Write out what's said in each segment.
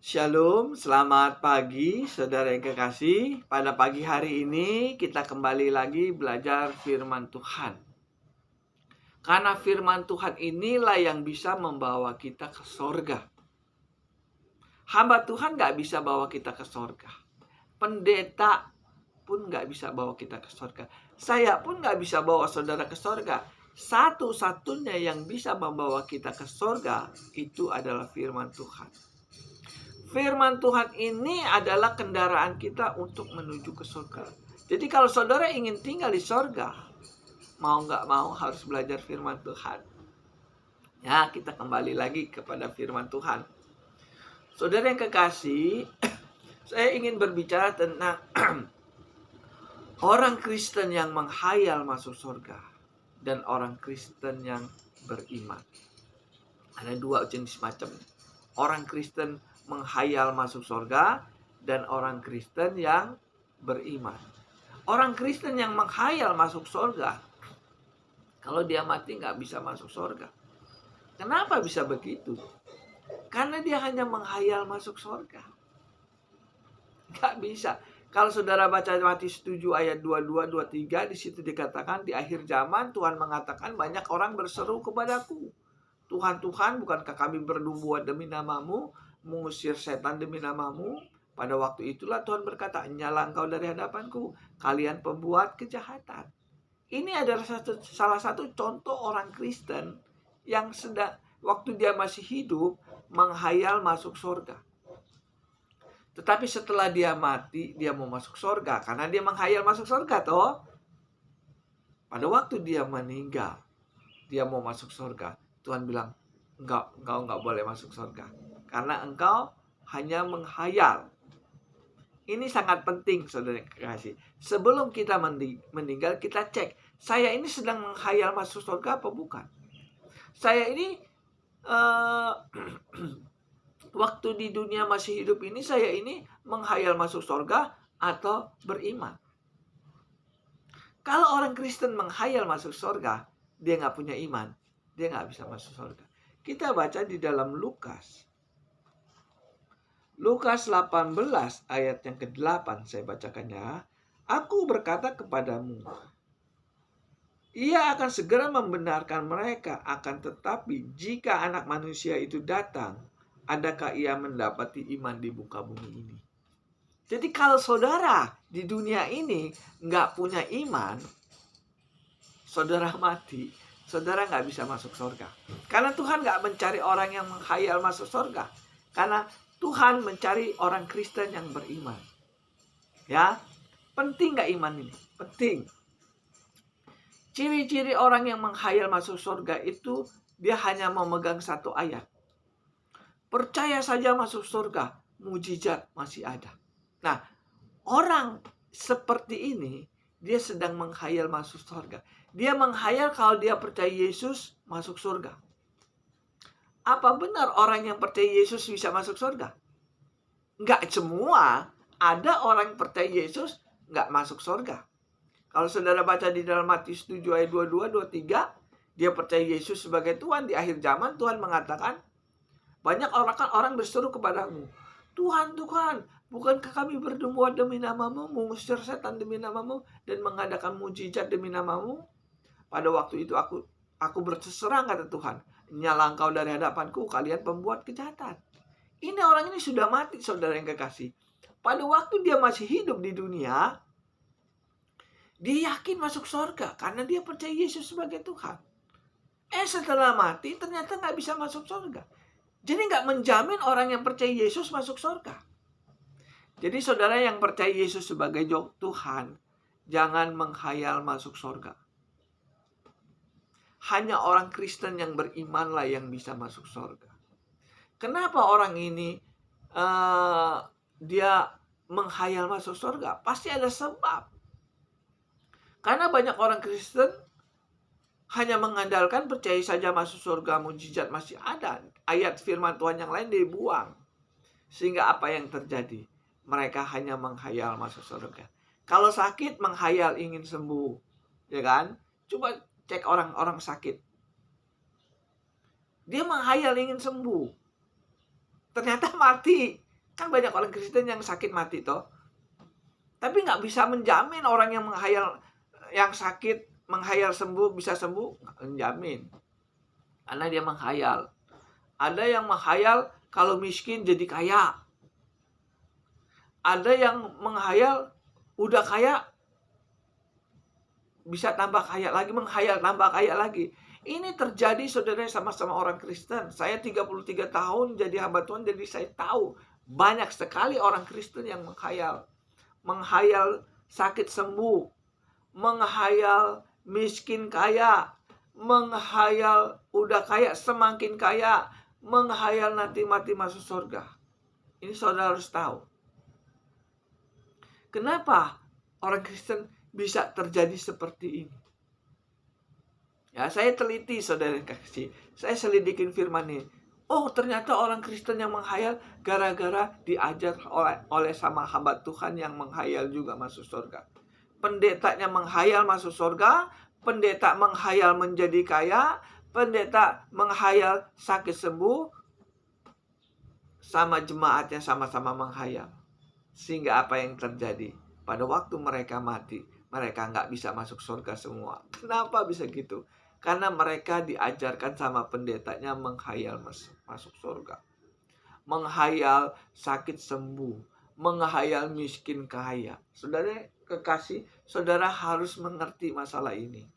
Shalom, selamat pagi saudara yang kekasih. Pada pagi hari ini kita kembali lagi belajar firman Tuhan. Karena firman Tuhan inilah yang bisa membawa kita ke sorga. Hamba Tuhan gak bisa bawa kita ke sorga. Pendeta pun gak bisa bawa kita ke sorga. Saya pun gak bisa bawa saudara ke sorga. Satu-satunya yang bisa membawa kita ke sorga itu adalah firman Tuhan. Firman Tuhan ini adalah kendaraan kita untuk menuju ke surga. Jadi kalau saudara ingin tinggal di surga, mau nggak mau harus belajar firman Tuhan. Ya, kita kembali lagi kepada firman Tuhan. Saudara yang kekasih, saya ingin berbicara tentang orang Kristen yang menghayal masuk surga dan orang Kristen yang beriman. Ada dua jenis macam. Orang Kristen menghayal masuk surga dan orang Kristen yang beriman. Orang Kristen yang menghayal masuk surga, kalau dia mati nggak bisa masuk surga. Kenapa bisa begitu? Karena dia hanya menghayal masuk surga. Nggak bisa. Kalau saudara baca Matius 7 ayat 22-23, di situ dikatakan di akhir zaman Tuhan mengatakan banyak orang berseru kepadaku. Tuhan, Tuhan, bukankah kami bernubuat demi namamu, mengusir setan demi namamu? Pada waktu itulah Tuhan berkata, nyala engkau dari hadapanku, kalian pembuat kejahatan. Ini adalah salah satu contoh orang Kristen yang sedang waktu dia masih hidup menghayal masuk surga. Tetapi setelah dia mati, dia mau masuk surga karena dia menghayal masuk surga toh. Pada waktu dia meninggal, dia mau masuk surga. Tuhan bilang, engkau nggak boleh masuk surga. Karena engkau hanya menghayal. Ini sangat penting, saudara kekasih. Sebelum kita meninggal, kita cek. Saya ini sedang menghayal masuk surga apa bukan? Saya ini, waktu di dunia masih hidup ini, saya ini menghayal masuk surga atau beriman. Kalau orang Kristen menghayal masuk surga, dia nggak punya iman. Dia nggak bisa masuk surga. Kita baca di dalam Lukas. Lukas 18 ayat yang ke-8 saya bacakannya. Aku berkata kepadamu, ia akan segera membenarkan mereka, akan tetapi jika anak manusia itu datang, adakah ia mendapati iman di muka bumi ini? Jadi kalau saudara di dunia ini nggak punya iman, saudara mati, saudara nggak bisa masuk surga. Karena Tuhan nggak mencari orang yang menghayal masuk surga. Karena Tuhan mencari orang Kristen yang beriman. Ya, penting nggak iman ini? Penting. Ciri-ciri orang yang menghayal masuk surga itu dia hanya memegang satu ayat. Percaya saja masuk surga, mujizat masih ada. Nah, orang seperti ini dia sedang menghayal masuk surga. Dia menghayal kalau dia percaya Yesus masuk surga. Apa benar orang yang percaya Yesus bisa masuk surga? Enggak semua. Ada orang yang percaya Yesus enggak masuk surga. Kalau saudara baca di dalam Matius 7 ayat 22-23, dia percaya Yesus sebagai Tuhan. Di akhir zaman Tuhan mengatakan, banyak orang berseru kepadamu, Tuhan, Tuhan, bukankah kami bernubuat demi namamu, mengusir setan demi namamu, dan mengadakan mujizat demi namamu? Pada waktu itu aku berserang, kata Tuhan, nyala engkau dari hadapanku, kalian pembuat kejahatan. Ini orang ini sudah mati, saudara yang kekasih. Pada waktu dia masih hidup di dunia, dia yakin masuk surga karena dia percaya Yesus sebagai Tuhan. Setelah mati ternyata nggak bisa masuk surga. Jadi nggak menjamin orang yang percaya Yesus masuk surga. Jadi saudara yang percaya Yesus sebagai Tuhan, jangan menghayal masuk surga. Hanya orang Kristen yang berimanlah yang bisa masuk surga. Kenapa orang ini dia menghayal masuk surga? Pasti ada sebab. Karena banyak orang Kristen hanya mengandalkan percaya saja masuk surga, mujizat masih ada. Ayat firman Tuhan yang lain dibuang. Sehingga apa yang terjadi? Mereka hanya menghayal masuk surga. Kalau sakit, menghayal ingin sembuh. Ya kan? Coba cek orang-orang sakit. Dia menghayal ingin sembuh. Ternyata mati. Kan banyak orang Kristen yang sakit mati toh. Tapi nggak bisa menjamin orang yang menghayal, yang sakit menghayal sembuh, bisa sembuh. Nggak menjamin. Karena dia menghayal. Ada yang menghayal kalau miskin jadi kaya. Ada yang menghayal udah kaya bisa tambah kaya lagi, menghayal tambah kaya lagi. Ini terjadi saudara sama-sama orang Kristen. Saya 33 tahun jadi hamba Tuhan, jadi saya tahu banyak sekali orang Kristen yang menghayal. Menghayal sakit sembuh, menghayal miskin kaya, menghayal udah kaya semakin kaya, menghayal nanti mati masuk surga. Ini saudara harus tahu. Kenapa orang Kristen bisa terjadi seperti ini? Ya, saya teliti saudara kasih. Saya selidikin firman ini. Oh, ternyata orang Kristen yang menghayal gara-gara diajar oleh sama hamba Tuhan yang menghayal juga masuk surga. Pendetanya menghayal masuk surga, pendeta menghayal menjadi kaya, pendeta menghayal sakit sembuh, sama jemaatnya sama-sama menghayal. Sehingga apa yang terjadi? Pada waktu mereka mati, mereka nggak bisa masuk surga semua. Kenapa bisa gitu? Karena mereka diajarkan sama pendetanya menghayal masuk surga. Menghayal sakit sembuh. Menghayal miskin kaya. Saudara kekasih, saudara harus mengerti masalah ini.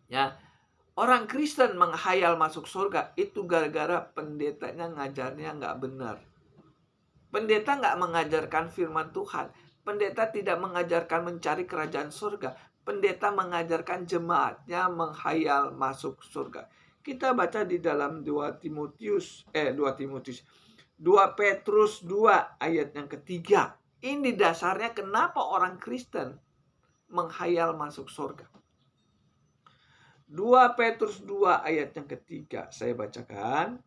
Ya, orang Kristen menghayal masuk surga itu gara-gara pendetanya ngajarnya nggak benar. Pendeta nggak mengajarkan firman Tuhan. Pendeta tidak mengajarkan mencari kerajaan surga. Pendeta mengajarkan jemaatnya menghayal masuk surga. Kita baca di dalam 2 Petrus 2 ayat yang ketiga. Ini dasarnya kenapa orang Kristen menghayal masuk surga. 2 Petrus 2 ayat yang ketiga saya bacakan.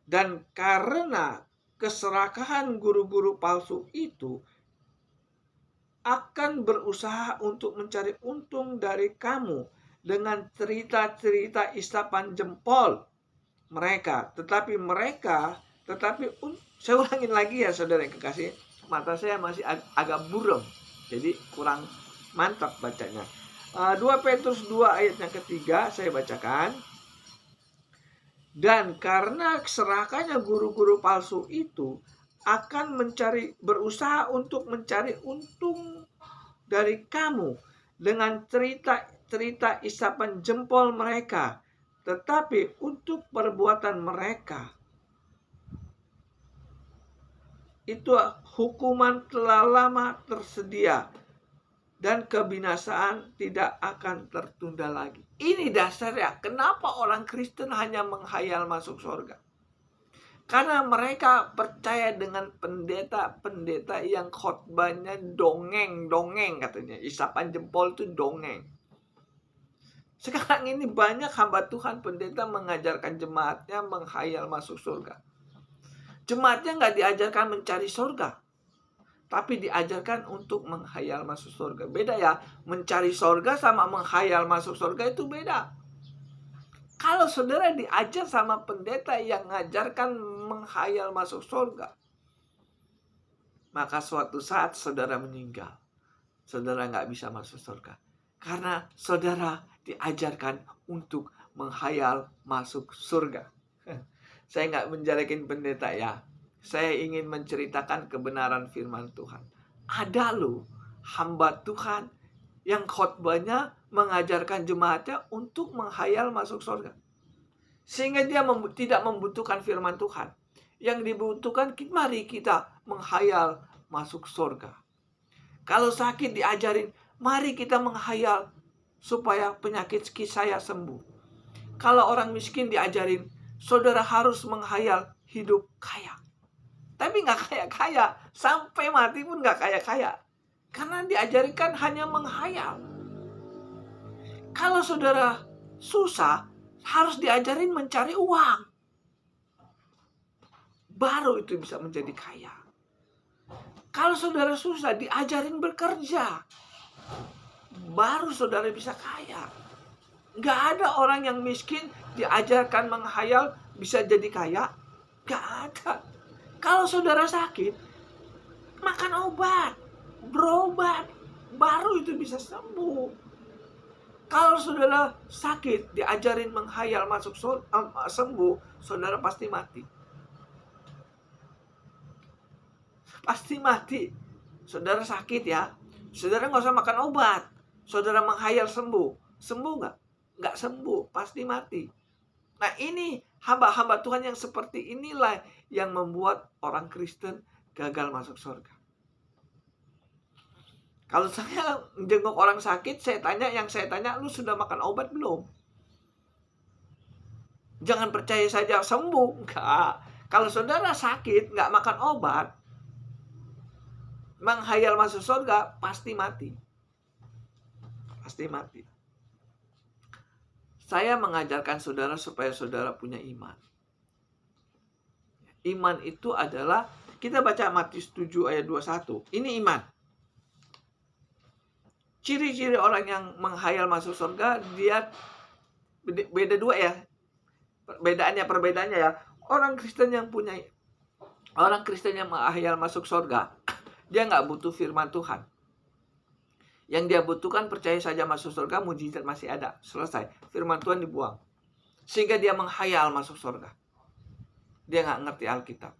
Dan karena keserakahan guru-guru palsu itu akan berusaha untuk mencari untung dari kamu dengan cerita-cerita isapan jempol mereka. Saya ulangin lagi ya saudara yang kekasih, mata saya masih agak buram, jadi kurang mantap bacanya. 2 Petrus 2 ayat yang ketiga saya bacakan. Dan karena keserakahannya guru-guru palsu itu akan berusaha untuk mencari untung dari kamu dengan cerita isapan jempol mereka, tetapi untuk perbuatan mereka itu hukuman telah lama tersedia dan kebinasaan tidak akan tertunda lagi. Ini dasarnya kenapa orang Kristen hanya menghayal masuk surga. Karena mereka percaya dengan pendeta-pendeta yang khotbahnya dongeng katanya. Isapan jempol itu dongeng. Sekarang ini banyak hamba Tuhan pendeta mengajarkan jemaatnya menghayal masuk surga. Jemaatnya nggak diajarkan mencari surga, tapi diajarkan untuk menghayal masuk surga. Beda ya, mencari surga sama menghayal masuk surga itu beda. Kalau saudara diajar sama pendeta yang mengajarkan menghayal masuk surga, maka suatu saat saudara meninggal. Saudara nggak bisa masuk surga. Karena saudara diajarkan untuk menghayal masuk surga. Saya nggak menjelekin pendeta ya. Saya ingin menceritakan kebenaran firman Tuhan. Ada loh hamba Tuhan yang khotbahnya mengajarkan jemaatnya untuk menghayal masuk surga. Sehingga dia tidak membutuhkan firman Tuhan. Yang dibutuhkan, mari kita menghayal masuk surga. Kalau sakit diajarin, mari kita menghayal supaya penyakit saya sembuh. Kalau orang miskin diajarin, saudara harus menghayal hidup kaya. Tapi nggak kaya-kaya, sampai mati pun nggak kaya-kaya. Karena diajarkan hanya menghayal. Kalau saudara susah, harus diajarin mencari uang. Baru itu bisa menjadi kaya. Kalau saudara susah, diajarin bekerja. Baru saudara bisa kaya. Nggak ada orang yang miskin diajarkan menghayal bisa jadi kaya. Nggak ada. Kalau saudara sakit, makan obat, berobat, baru itu bisa sembuh. Kalau saudara sakit, diajarin menghayal masuk sembuh, saudara pasti mati. Pasti mati. Saudara sakit ya, saudara nggak usah makan obat. Saudara menghayal sembuh. Sembuh nggak? Nggak sembuh, pasti mati. Nah ini hamba-hamba Tuhan yang seperti inilah yang membuat orang Kristen gagal masuk surga. Kalau saya jenguk orang sakit, yang saya tanya, lu sudah makan obat belum? Jangan percaya saja sembuh. Enggak. Kalau saudara sakit, nggak makan obat, menghayal masuk surga, pasti mati. Pasti mati. Saya mengajarkan saudara supaya saudara punya iman. Iman itu adalah, kita baca Matius 7 ayat 21. Ini iman. Ciri-ciri orang yang menghayal masuk surga, dia beda dua ya. Perbedaannya ya. Orang Kristen yang menghayal masuk surga, dia nggak butuh firman Tuhan. Yang dia butuhkan percaya saja masuk surga, mujizat masih ada. Selesai. Firman Tuhan dibuang. Sehingga dia menghayal masuk surga. Dia nggak ngerti Alkitab.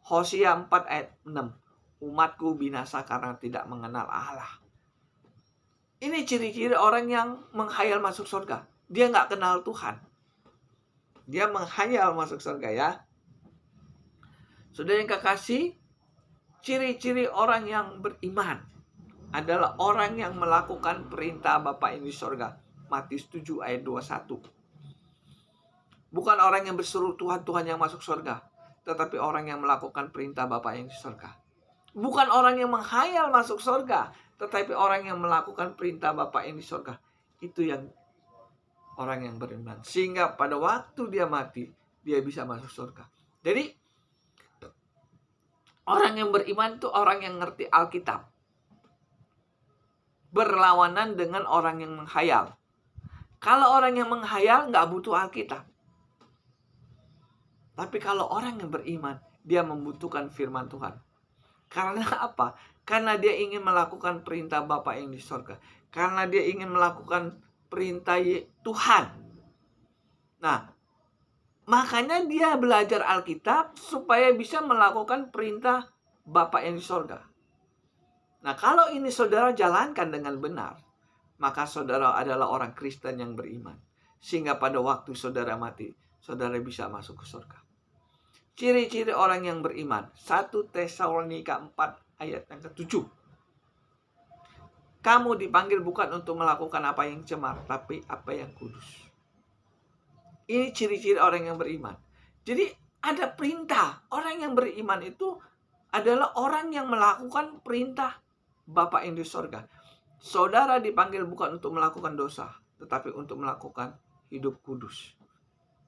Hosea 4 ayat 6. Umatku binasa karena tidak mengenal Allah. Ini ciri-ciri orang yang menghayal masuk surga. Dia nggak kenal Tuhan. Dia menghayal masuk surga ya. Saudara yang kekasih, ciri-ciri orang yang beriman adalah orang yang melakukan perintah Bapa yang di surga. Matius 7 ayat 21. Bukan orang yang berseru Tuhan yang masuk surga, tetapi orang yang melakukan perintah Bapa yang di surga. Bukan orang yang menghayal masuk surga, tetapi orang yang melakukan perintah Bapa yang di surga. Itu yang orang yang beriman. Sehingga pada waktu dia mati, dia bisa masuk surga. Jadi, orang yang beriman itu orang yang ngerti Alkitab. Berlawanan dengan orang yang menghayal. Kalau orang yang menghayal nggak butuh Alkitab. Tapi kalau orang yang beriman, dia membutuhkan firman Tuhan. Karena apa? Karena dia ingin melakukan perintah Bapa yang di surga. Karena dia ingin melakukan perintah Tuhan. Nah, makanya dia belajar Alkitab supaya bisa melakukan perintah Bapa yang di surga. Nah, kalau ini saudara jalankan dengan benar, maka saudara adalah orang Kristen yang beriman. Sehingga pada waktu saudara mati, saudara bisa masuk ke surga. Ciri-ciri orang yang beriman. 1 Tesalonika 4 ayat yang ke-7. Kamu dipanggil bukan untuk melakukan apa yang cemar, tapi apa yang kudus. Ini ciri-ciri orang yang beriman. Jadi ada perintah. Orang yang beriman itu adalah orang yang melakukan perintah Bapa yang di surga. Saudara dipanggil bukan untuk melakukan dosa, tetapi untuk melakukan hidup kudus.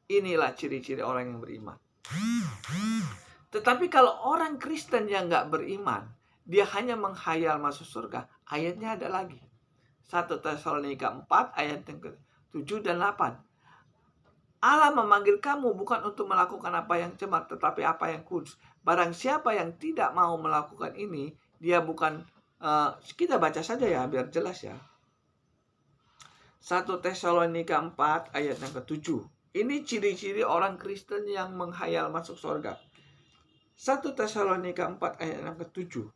Inilah ciri-ciri orang yang beriman. Tetapi kalau orang Kristen yang nggak beriman, dia hanya menghayal masuk surga. Ayatnya ada lagi. 1 Tesalonika 4 ayat yang ke-7 dan 8. Allah memanggil kamu bukan untuk melakukan apa yang cemar, tetapi apa yang kudus. Barang siapa yang tidak mau melakukan ini, dia bukan... kita baca saja ya, biar jelas ya. 1 Tesalonika 4 ayat yang ke-7. Ini ciri-ciri orang Kristen yang menghayal masuk surga. 1 Tesalonika 4 ayat yang ke-7.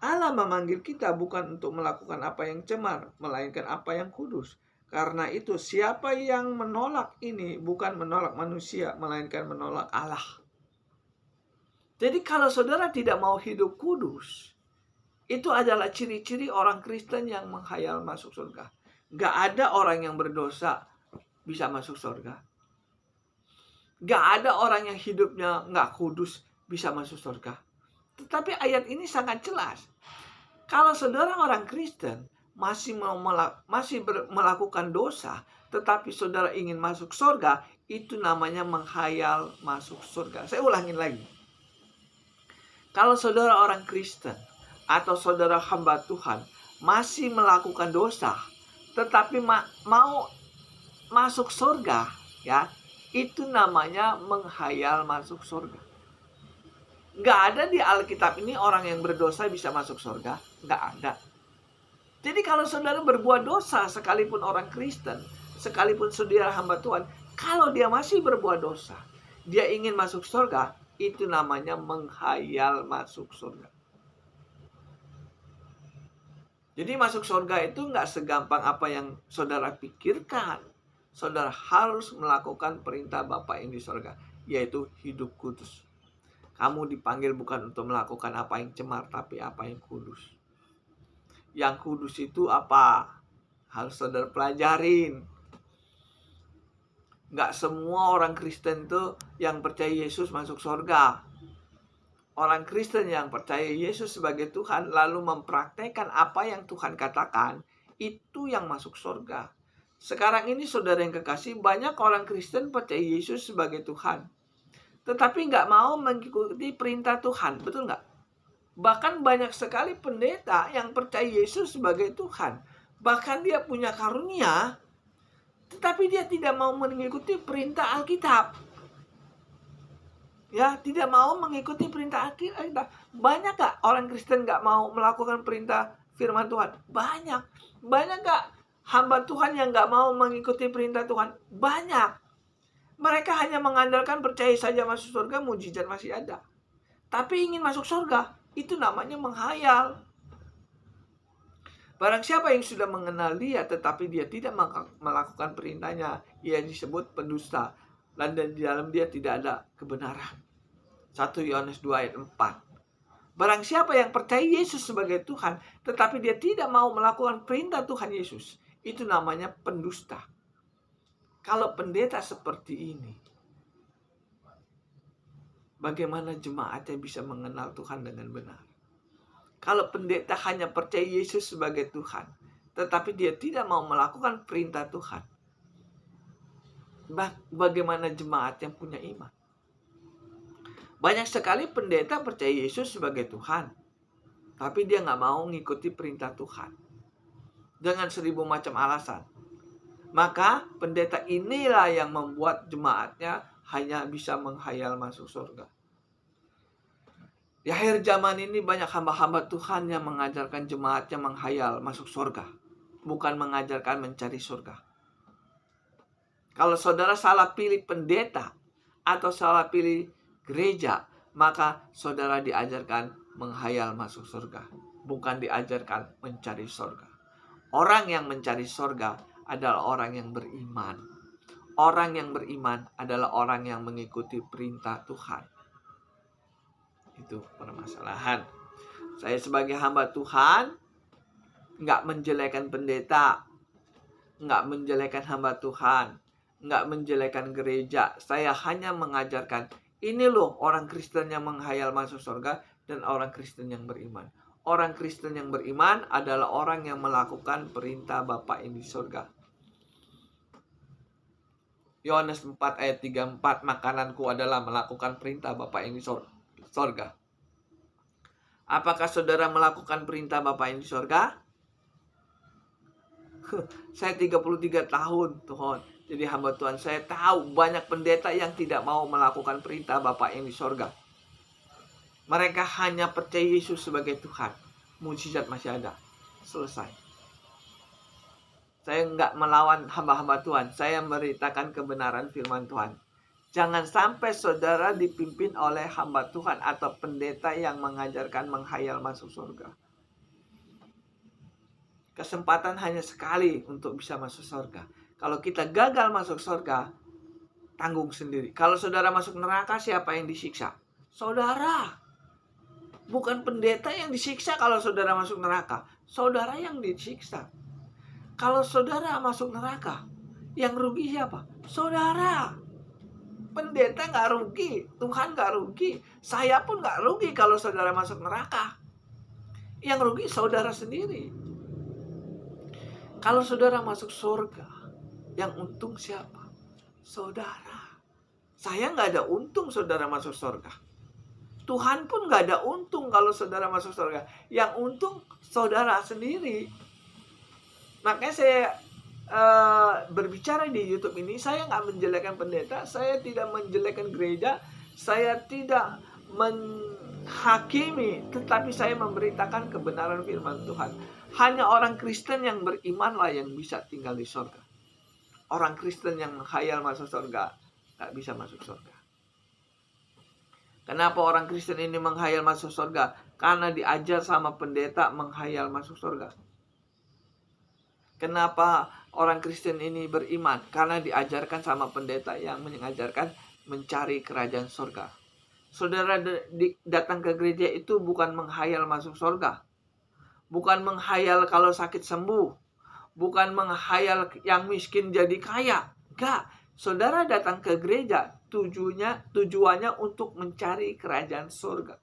Allah memanggil kita bukan untuk melakukan apa yang cemar, melainkan apa yang kudus. Karena itu siapa yang menolak ini bukan menolak manusia, melainkan menolak Allah. Jadi kalau saudara tidak mau hidup kudus, itu adalah ciri-ciri orang Kristen yang menghayal masuk surga. Gak ada orang yang berdosa bisa masuk surga. Gak ada orang yang hidupnya gak kudus bisa masuk surga. Tetapi ayat ini sangat jelas. Kalau saudara orang Kristen masih melakukan dosa, tetapi saudara ingin masuk surga, itu namanya menghayal masuk surga. Saya ulangin lagi. Kalau saudara orang Kristen atau saudara hamba Tuhan masih melakukan dosa, tetapi mau masuk surga, ya, itu namanya menghayal masuk surga. Nggak ada di Alkitab ini orang yang berdosa bisa masuk surga. Nggak ada. Jadi kalau saudara berbuat dosa, sekalipun orang Kristen, sekalipun saudara hamba Tuhan, kalau dia masih berbuat dosa, dia ingin masuk surga, itu namanya menghayal masuk surga. Jadi masuk surga itu nggak segampang apa yang saudara pikirkan. Saudara harus melakukan perintah Bapa yang di surga, yaitu hidup kudus. Kamu dipanggil bukan untuk melakukan apa yang cemar, tapi apa yang kudus. Yang kudus itu apa? Harus saudara pelajarin. Nggak semua orang Kristen itu yang percaya Yesus masuk surga. Orang Kristen yang percaya Yesus sebagai Tuhan lalu mempraktekkan apa yang Tuhan katakan, itu yang masuk surga. Sekarang ini saudara yang kekasih, banyak orang Kristen percaya Yesus sebagai Tuhan, tetapi nggak mau mengikuti perintah Tuhan, betul nggak? Bahkan banyak sekali pendeta yang percaya Yesus sebagai Tuhan. Bahkan dia punya karunia, tetapi dia tidak mau mengikuti perintah Alkitab. Ya, tidak mau mengikuti perintah Alkitab. Banyak gak orang Kristen gak mau melakukan perintah firman Tuhan? Banyak. Banyak gak hamba Tuhan yang gak mau mengikuti perintah Tuhan? Banyak. Mereka hanya mengandalkan percaya saja masuk surga, mujizat masih ada. Tapi ingin masuk surga, itu namanya menghayal. Barang siapa yang sudah mengenal dia, tetapi dia tidak melakukan perintahnya, ia disebut pendusta. Dan di dalam dia tidak ada kebenaran. 1 Yohanes 2 ayat 4. Barang siapa yang percaya Yesus sebagai Tuhan, tetapi dia tidak mau melakukan perintah Tuhan Yesus, itu namanya pendusta. Kalau pendeta seperti ini, bagaimana jemaatnya bisa mengenal Tuhan dengan benar? Kalau pendeta hanya percaya Yesus sebagai Tuhan, tetapi dia tidak mau melakukan perintah Tuhan, bagaimana jemaat yang punya iman? Banyak sekali pendeta percaya Yesus sebagai Tuhan, tapi dia nggak mau mengikuti perintah Tuhan dengan 1000 macam alasan. Maka pendeta inilah yang membuat jemaatnya hanya bisa menghayal masuk surga. Di akhir zaman ini banyak hamba-hamba Tuhan yang mengajarkan jemaatnya menghayal masuk surga, bukan mengajarkan mencari surga. Kalau saudara salah pilih pendeta atau salah pilih gereja, maka saudara diajarkan menghayal masuk surga, bukan diajarkan mencari surga. Orang yang mencari surga adalah orang yang beriman. Orang yang beriman adalah orang yang mengikuti perintah Tuhan. Itu permasalahan. Saya sebagai hamba Tuhan nggak menjelekan pendeta, nggak menjelekan hamba Tuhan, nggak menjelekan gereja. Saya hanya mengajarkan, ini loh orang Kristen yang menghayal masuk surga dan orang Kristen yang beriman. Orang Kristen yang beriman adalah orang yang melakukan perintah Bapa yang di surga. Yohanes 4 ayat 34, makananku adalah melakukan perintah Bapa yang di surga. Apakah saudara melakukan perintah Bapa yang di surga? Saya 33 tahun Tuhan jadi hamba Tuhan. Saya tahu banyak pendeta yang tidak mau melakukan perintah Bapa yang di surga. Mereka hanya percaya Yesus sebagai Tuhan. Mujizat masih ada. Selesai. Saya nggak melawan hamba-hamba Tuhan. Saya memberitakan kebenaran firman Tuhan. Jangan sampai saudara dipimpin oleh hamba Tuhan atau pendeta yang mengajarkan menghayal masuk surga. Kesempatan hanya sekali untuk bisa masuk surga. Kalau kita gagal masuk surga, tanggung sendiri. Kalau saudara masuk neraka, siapa yang disiksa? Saudara. Bukan pendeta yang disiksa kalau saudara masuk neraka. Saudara yang disiksa. Kalau saudara masuk neraka, yang rugi siapa? Saudara. Pendeta nggak rugi, Tuhan nggak rugi, saya pun nggak rugi kalau saudara masuk neraka. Yang rugi saudara sendiri. Kalau saudara masuk surga, yang untung siapa? Saudara. Saya nggak ada untung saudara masuk surga. Tuhan pun nggak ada untung kalau saudara masuk surga. Yang untung saudara sendiri. Makanya saya berbicara di YouTube ini, saya nggak menjelekkan pendeta, saya tidak menjelekkan gereja, saya tidak hakimi, tetapi saya memberitakan kebenaran firman Tuhan. Hanya orang Kristen yang berimanlah yang bisa tinggal di sorga. Orang Kristen yang menghayal masuk sorga gak bisa masuk sorga. Kenapa orang Kristen ini menghayal masuk sorga? Karena diajar sama pendeta menghayal masuk sorga. Kenapa orang Kristen ini beriman? Karena diajarkan sama pendeta yang mengajarkan mencari kerajaan sorga. Saudara datang ke gereja itu bukan menghayal masuk sorga. Bukan menghayal kalau sakit sembuh. Bukan menghayal yang miskin jadi kaya. Enggak. Saudara datang ke gereja tujuannya untuk mencari kerajaan sorga.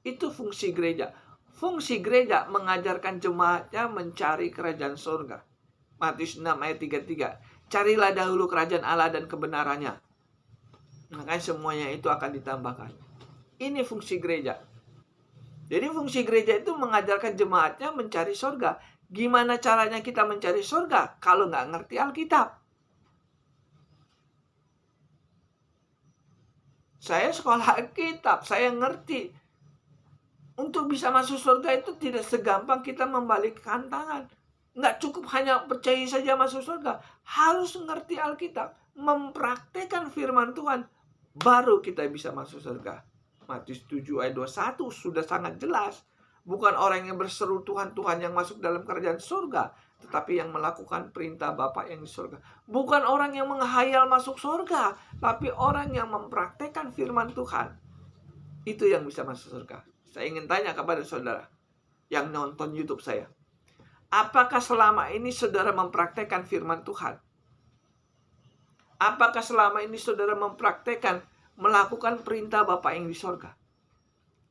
Itu fungsi gereja. Fungsi gereja mengajarkan jemaatnya mencari kerajaan sorga. Matius 6 ayat 33. Carilah dahulu kerajaan Allah dan kebenarannya. Maka semuanya itu akan ditambahkan. Ini fungsi gereja. Jadi fungsi gereja itu mengajarkan jemaatnya mencari sorga. Gimana caranya kita mencari sorga kalau nggak ngerti Alkitab? Saya sekolah Alkitab, saya ngerti. Untuk bisa masuk surga itu tidak segampang kita membalikkan tangan. Nggak cukup hanya percaya saja masuk surga. Harus ngerti Alkitab. Mempraktekkan firman Tuhan. Baru kita bisa masuk surga. Matius 7 ayat 21 sudah sangat jelas. Bukan orang yang berseru Tuhan, Tuhan yang masuk dalam kerajaan surga. Tetapi yang melakukan perintah Bapa yang di surga. Bukan orang yang menghayal masuk surga. Tapi orang yang mempraktekkan firman Tuhan. Itu yang bisa masuk surga. Saya ingin tanya kepada saudara yang nonton YouTube saya. Apakah selama ini saudara mempraktekkan firman Tuhan? Apakah selama ini saudara mempraktekkan melakukan perintah Bapa yang di sorga?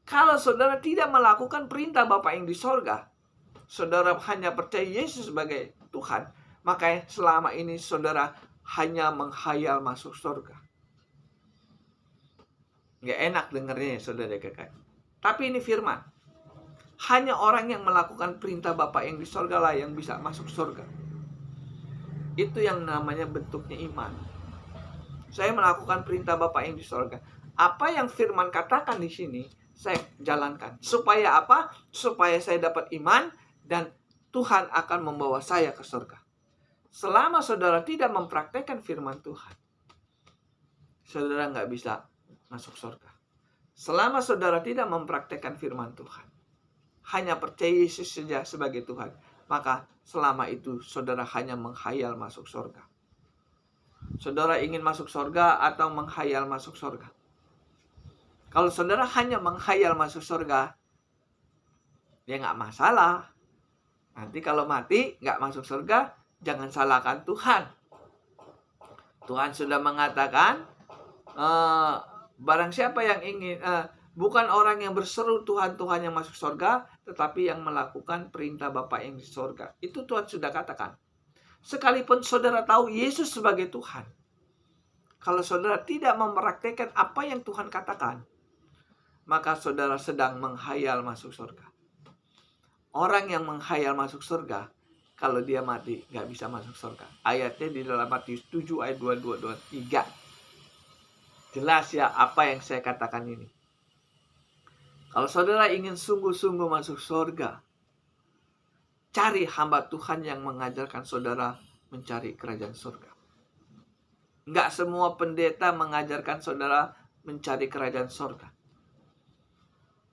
Kalau saudara tidak melakukan perintah Bapa yang di sorga, saudara hanya percaya Yesus sebagai Tuhan, maka selama ini saudara hanya menghayal masuk sorga. Nggak enak dengarnya saudara kakak. Tapi ini firman. Hanya orang yang melakukan perintah Bapa yang di sorga lah yang bisa masuk sorga. Itu yang namanya bentuknya iman. Saya melakukan perintah Bapa yang di sorga. Apa yang firman katakan di sini, saya jalankan. Supaya apa? Supaya saya dapat iman dan Tuhan akan membawa saya ke sorga. Selama saudara tidak mempraktekkan firman Tuhan, saudara nggak bisa masuk sorga. Selama saudara tidak mempraktekkan firman Tuhan, hanya percaya Yesus saja sebagai Tuhan, maka selama itu saudara hanya menghayal masuk surga. Saudara ingin masuk surga atau menghayal masuk surga? Kalau saudara hanya menghayal masuk surga, ya nggak masalah. Nanti kalau mati nggak masuk surga, jangan salahkan Tuhan. Tuhan sudah mengatakan, barang siapa yang ingin, bukan orang yang berseru Tuhan, Tuhan yang masuk surga, tetapi yang melakukan perintah Bapa yang di surga. Itu Tuhan sudah katakan. Sekalipun saudara tahu Yesus sebagai Tuhan, kalau saudara tidak mempraktekkan apa yang Tuhan katakan, maka saudara sedang menghayal masuk surga. Orang yang menghayal masuk surga, kalau dia mati, nggak bisa masuk surga. Ayatnya di dalam Matius 7 ayat 22-23. Jelas ya apa yang saya katakan ini. Kalau saudara ingin sungguh-sungguh masuk surga, cari hamba Tuhan yang mengajarkan saudara mencari kerajaan surga. Enggak semua pendeta mengajarkan saudara mencari kerajaan surga.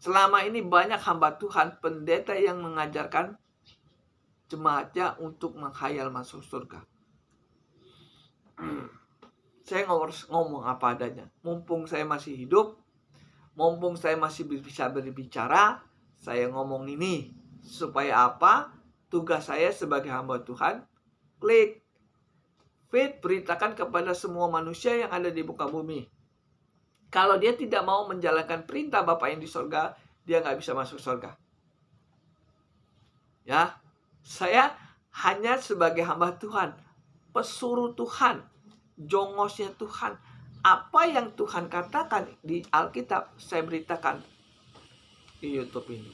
Selama ini banyak hamba Tuhan, pendeta yang mengajarkan jemaatnya untuk menghayal masuk surga. Saya ngomong apa adanya. Mumpung saya masih hidup, mumpung saya masih bisa berbicara, saya ngomong ini. Supaya apa? Tugas saya sebagai hamba Tuhan, klik, feed, beritakan kepada semua manusia yang ada di muka bumi. Kalau dia tidak mau menjalankan perintah Bapa yang di surga, dia nggak bisa masuk surga. Ya, saya hanya sebagai hamba Tuhan, pesuruh Tuhan, jongosnya Tuhan. Apa yang Tuhan katakan di Alkitab, saya beritakan di YouTube ini.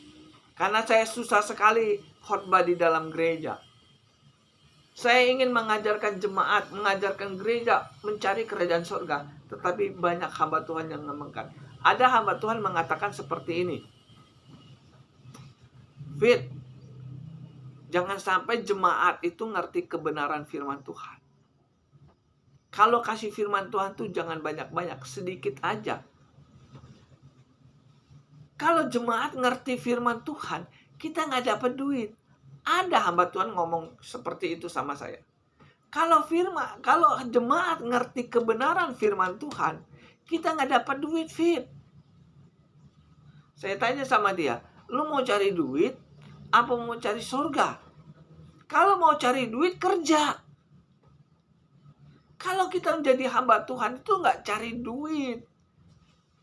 Karena saya susah sekali khotbah di dalam gereja. Saya ingin mengajarkan jemaat, mengajarkan gereja, mencari kerajaan surga. Tetapi banyak hamba Tuhan yang ngomongkan, Ada hamba Tuhan mengatakan seperti ini, Fit, jangan sampai jemaat itu ngerti kebenaran firman Tuhan. Kalau kasih firman Tuhan tuh jangan banyak-banyak, sedikit aja. Kalau jemaat ngerti firman Tuhan, kita nggak dapat duit. Ada hamba Tuhan ngomong seperti itu sama saya. Kalau jemaat ngerti kebenaran firman Tuhan, kita nggak dapat duit, Fit. Saya tanya sama dia, lu mau cari duit apa mau cari surga? Kalau mau cari duit, kerja. Kalau kita menjadi hamba Tuhan itu nggak cari duit.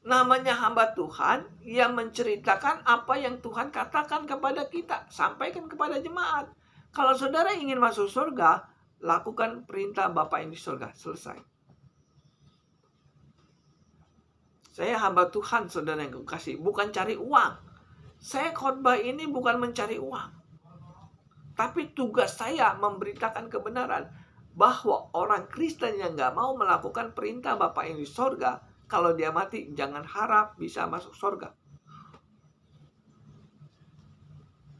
Namanya hamba Tuhan yang menceritakan apa yang Tuhan katakan kepada kita, sampaikan kepada jemaat. Kalau saudara ingin masuk surga, lakukan perintah Bapa yang di surga. Selesai. Saya hamba Tuhan, saudara yang kekasih, bukan cari uang. Saya khotbah ini bukan mencari uang. Tapi tugas saya memberitakan kebenaran bahwa orang Kristen yang nggak mau melakukan perintah Bapa yang di surga, kalau dia mati jangan harap bisa masuk surga.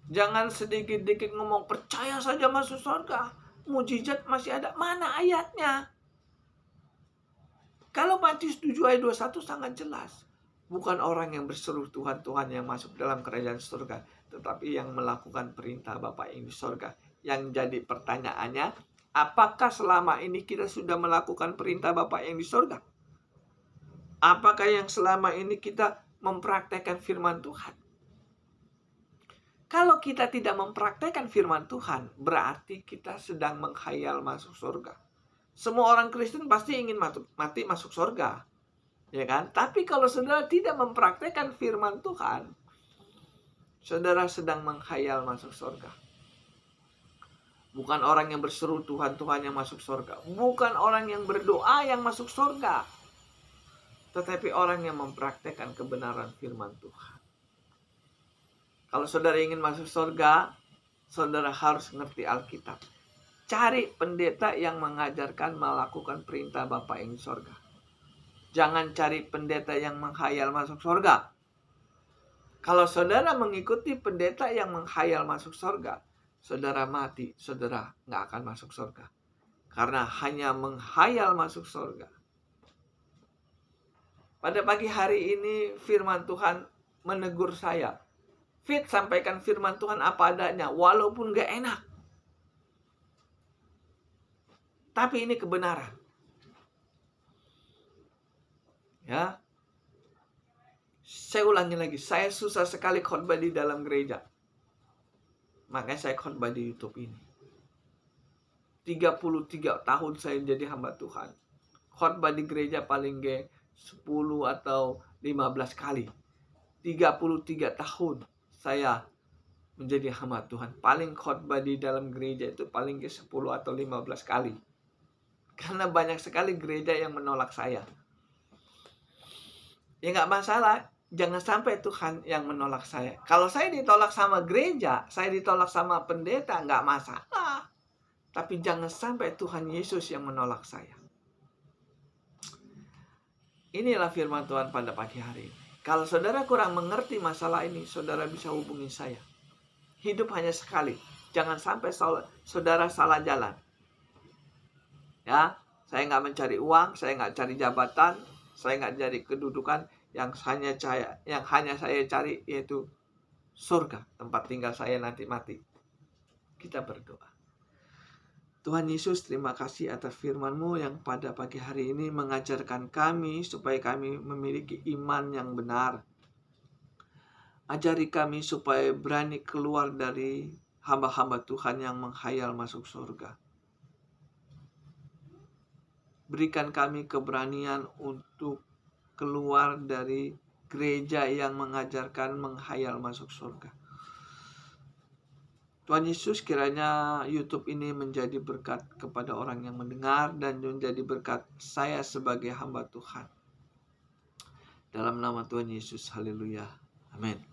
Jangan sedikit-dikit ngomong percaya saja masuk surga. Mujizat masih ada. Mana ayatnya? Kalau Matius 7 ayat 21 sangat jelas. Bukan orang yang berseru Tuhan, Tuhan yang masuk dalam kerajaan surga, tetapi yang melakukan perintah Bapa yang di surga. Yang jadi pertanyaannya, apakah selama ini kita sudah melakukan perintah Bapa yang di surga? Apakah yang selama ini kita mempraktekkan firman Tuhan? Kalau kita tidak mempraktekkan firman Tuhan, berarti kita sedang menghayal masuk surga. Semua orang Kristen pasti ingin mati masuk surga, ya kan? Tapi kalau saudara tidak mempraktekkan firman Tuhan, saudara sedang menghayal masuk surga. Bukan orang yang berseru Tuhan, Tuhan yang masuk surga. Bukan orang yang berdoa yang masuk surga, tetapi orang yang mempraktekkan kebenaran firman Tuhan. Kalau saudara ingin masuk surga, saudara harus ngerti Alkitab. Cari pendeta yang mengajarkan melakukan perintah Bapa yang di surga. Jangan cari pendeta yang menghayal masuk surga. Kalau saudara mengikuti pendeta yang menghayal masuk surga, saudara mati, saudara nggak akan masuk surga. Karena hanya menghayal masuk surga. Pada pagi hari ini firman Tuhan menegur saya. Fit, sampaikan firman Tuhan apa adanya, walaupun gak enak. Tapi ini kebenaran. Ya. Saya ulangi lagi, saya susah sekali khotbah di dalam gereja. Makanya saya khotbah di YouTube ini. 33 tahun saya jadi hamba Tuhan. Khotbah di gereja paling gak 10 atau 15 kali. 33 tahun saya menjadi hamba Tuhan. Paling khotbah di dalam gereja itu paling ke 10 atau 15 kali. Karena banyak sekali gereja yang menolak saya. Ya nggak masalah. Jangan sampai Tuhan yang menolak saya. Kalau saya ditolak sama gereja, saya ditolak sama pendeta, nggak masalah. Tapi jangan sampai Tuhan Yesus yang menolak saya. Inilah firman Tuhan pada pagi hari ini. Kalau saudara kurang mengerti masalah ini, saudara bisa hubungi saya. Hidup hanya sekali. Jangan sampai saudara salah jalan. Ya, saya nggak mencari uang, saya nggak cari jabatan, saya nggak cari kedudukan. Yang hanya saya cari yaitu surga, tempat tinggal saya nanti mati. Kita berdoa. Tuhan Yesus, terima kasih atas firman-Mu yang pada pagi hari ini mengajarkan kami supaya kami memiliki iman yang benar. Ajari kami supaya berani keluar dari hamba-hamba Tuhan yang menghayal masuk surga. Berikan kami keberanian untuk keluar dari gereja yang mengajarkan menghayal masuk surga. Tuhan Yesus, kiranya YouTube ini menjadi berkat kepada orang yang mendengar dan menjadi berkat saya sebagai hamba Tuhan. Dalam nama Tuhan Yesus, haleluya. Amin.